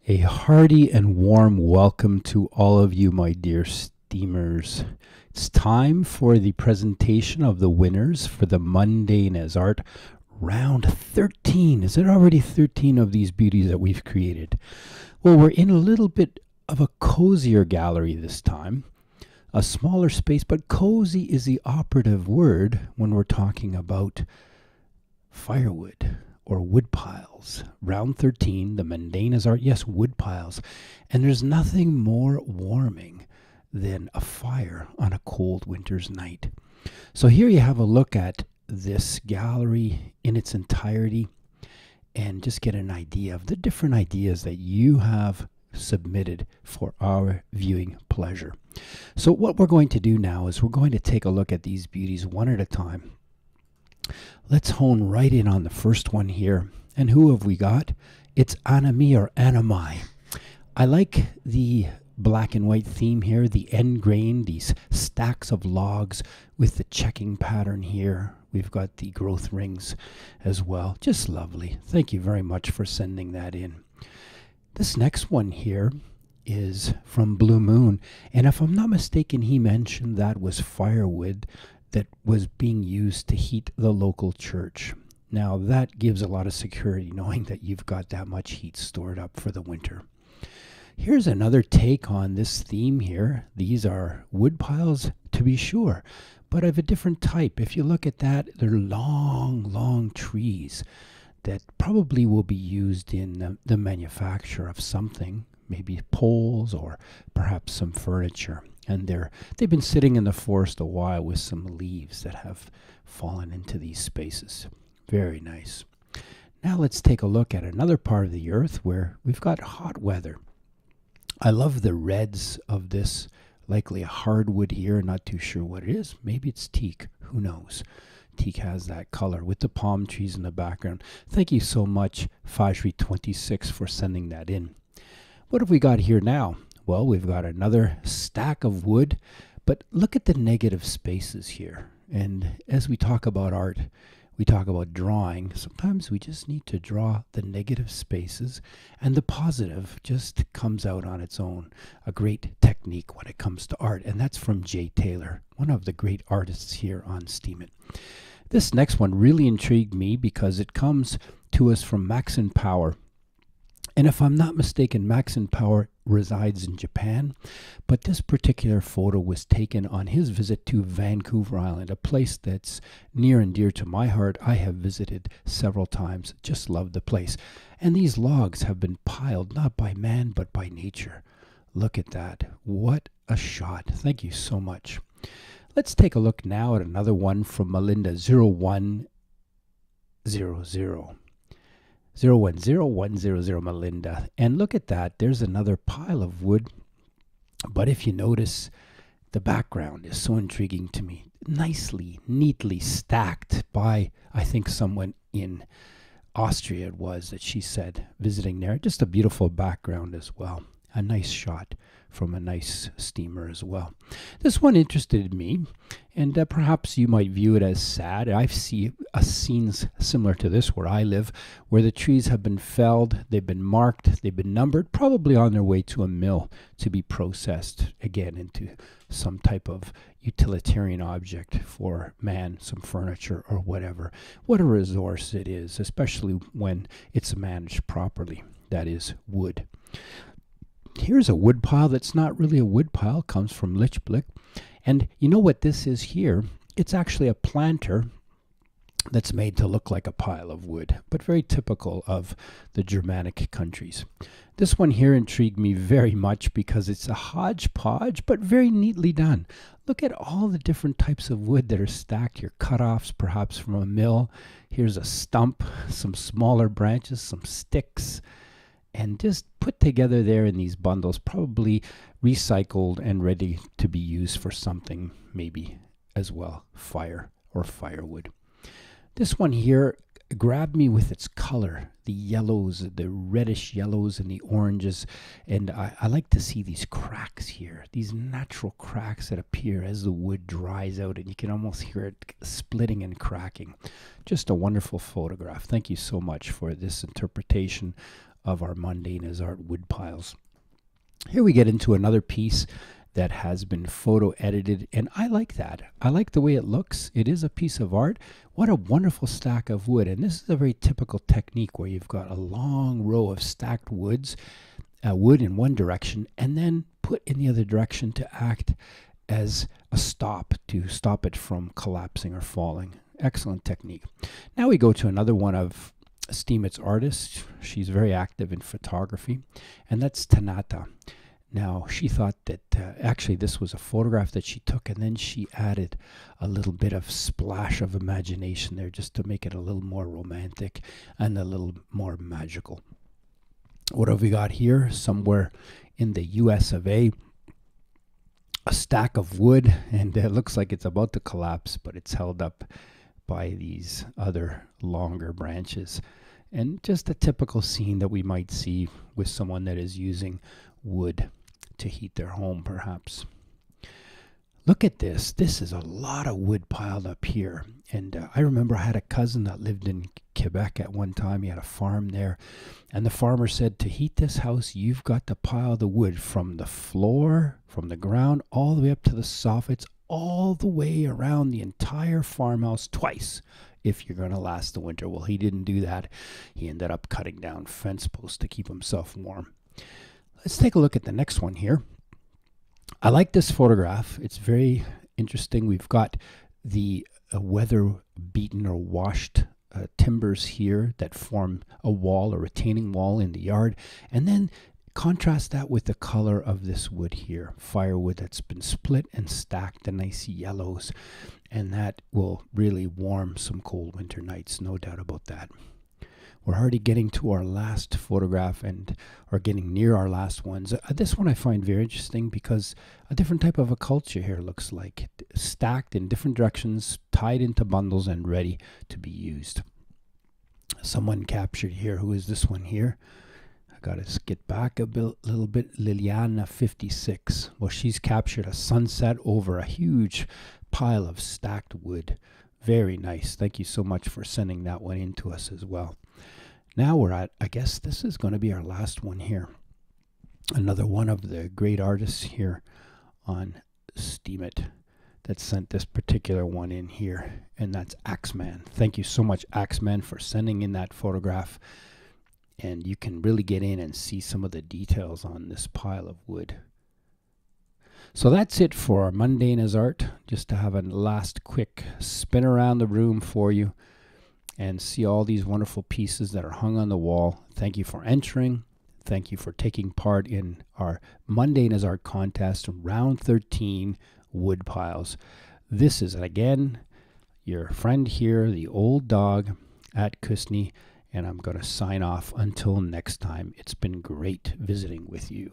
A hearty and warm welcome to all of you, my dear steamers. It's time for the presentation of the winners for the Mundane as Art round 13. Is it already 13 of these beauties that we've created? Well, we're in a little bit of a cozier gallery this time. A smaller space, but cozy is the operative word when we're talking about firewood or wood piles. Round 13, the Mundane as Art, yes, wood piles. And there's nothing more warming than a fire on a cold winter's night. So here you have a look at this gallery in its entirety and just get an idea of the different ideas that you have submitted for our viewing pleasure. So what we're going to do now is we're going to take a look at these beauties one at a time. Let's hone right in on the first one here. And who have we got? It's Anami or Anamai. I like the black and white theme here, the end grain, these stacks of logs with the checking pattern here. We've got the growth rings as well. Just lovely. Thank you very much for sending that in. This next one here is from Blue Moon. And if I'm not mistaken, he mentioned that was firewood that was being used to heat the local church. Now that gives a lot of security knowing that you've got that much heat stored up for the winter. Here's another take on this theme here. These are wood piles to be sure, but of a different type. If you look at that, they're long trees that probably will be used in the manufacture of something, maybe poles or perhaps some furniture. And they've been sitting in the forest a while with some leaves that have fallen into these spaces. Very nice. Now let's take a look at another part of the earth where we've got hot weather. I love the reds of this, likely a hardwood here, not too sure what it is. Maybe it's teak, who knows. Teak has that color with the palm trees in the background. Thank you so much, Fajri26, for sending that in. What have we got here now? Well, we've got another stack of wood, but look at the negative spaces here. And as we talk about art, we talk about drawing. Sometimes we just need to draw the negative spaces, and the positive just comes out on its own. A great technique when it comes to art, and that's from Jay Taylor, one of the great artists here on Steem. This next one really intrigued me because it comes to us from Maxon Power. And if I'm not mistaken, Maxon Power resides in Japan, but this particular photo was taken on his visit to Vancouver Island, a place that's near and dear to my heart. I have visited several times, just love the place. And these logs have been piled not by man, but by nature. Look at that. What a shot. Thank you so much. Let's take a look now at another one from Melinda 0100. 010100 Melinda. And look at that. There's another pile of wood. But if you notice, the background is so intriguing to me. Nicely, neatly stacked by, I think, someone in Austria it was that she said, visiting there. Just a beautiful background as well. A nice shot from a nice steamer as well. This one interested me, and perhaps you might view it as sad. I've seen scenes similar to this where I live, where the trees have been felled, they've been marked, they've been numbered, probably on their way to a mill to be processed again into some type of utilitarian object for man, some furniture or whatever. What a resource it is, especially when it's managed properly. That is wood. Here's a wood pile that's not really a wood pile, comes from Lichblick. And you know what this is here? It's actually a planter that's made to look like a pile of wood, but very typical of the Germanic countries. This one here intrigued me very much because it's a hodgepodge, but very neatly done. Look at all the different types of wood that are stacked here. Cut-offs, perhaps from a mill. Here's a stump, some smaller branches, some sticks, and just put together there in these bundles, probably recycled and ready to be used for something, maybe as well, fire or firewood. This one here grabbed me with its color, the yellows, the reddish yellows and the oranges, and I like to see these cracks here, these natural cracks that appear as the wood dries out, and you can almost hear it splitting and cracking. Just a wonderful photograph. Thank you so much for this interpretation of our Mundane as Art wood piles. Here we get into another piece that has been photo edited, and I like that. I like the way it looks. It is a piece of art. What a wonderful stack of wood. And this is a very typical technique where you've got a long row of stacked wood in one direction and then put in the other direction to act as a stop to stop it from collapsing or falling. Excellent technique. Now we go to another one of Steem's artist. She's very active in photography, and that's Tanata. Now, she thought that actually this was a photograph that she took, and then she added a little bit of splash of imagination there just to make it a little more romantic and a little more magical. What have we got here? Somewhere in the US of A stack of wood, and it looks like it's about to collapse, but it's held up by these other longer branches. And just a typical scene that we might see with someone that is using wood to heat their home, perhaps. Look at this. This is a lot of wood piled up here. And I remember I had a cousin that lived in Quebec at one time. He had a farm there. And the farmer said, to heat this house, you've got to pile the wood from the floor, from the ground, all the way up to the soffits, all the way around the entire farmhouse twice if you're going to last the winter. Well, he didn't do that. He ended up cutting down fence posts to keep himself warm. Let's take a look at the next one here. I like this photograph. It's very interesting. We've got the weather-beaten or washed timbers here that form a wall, a retaining wall in the yard. And then contrast that with the color of this wood here, firewood that's been split and stacked, the nice yellows. And that will really warm some cold winter nights, no doubt about that. We're already getting to our last photograph and are getting near our last ones. This one I find very interesting because a different type of a culture here looks like. Stacked in different directions, tied into bundles and ready to be used. Someone captured here. Who is this one here? I got to get back a little bit. Liliana 56. Well, she's captured a sunset over a huge pile of stacked wood. Very nice. Thank you so much for sending that one in to us as well. Now we're at, I guess this is going to be our last one here. Another one of the great artists here on Steem that sent this particular one in here, and that's Axeman. Thank you so much, Axeman, for sending in that photograph. And you can really get in and see some of the details on this pile of wood. So that's it for our Mundane as Art. Just to have a last quick spin around the room for you and see all these wonderful pieces that are hung on the wall. Thank you for entering. Thank you for taking part in our Mundane as Art contest, round 13 wood piles. This is, again, your friend here, the old dog at kus-knee, and I'm going to sign off until next time. It's been great visiting with you.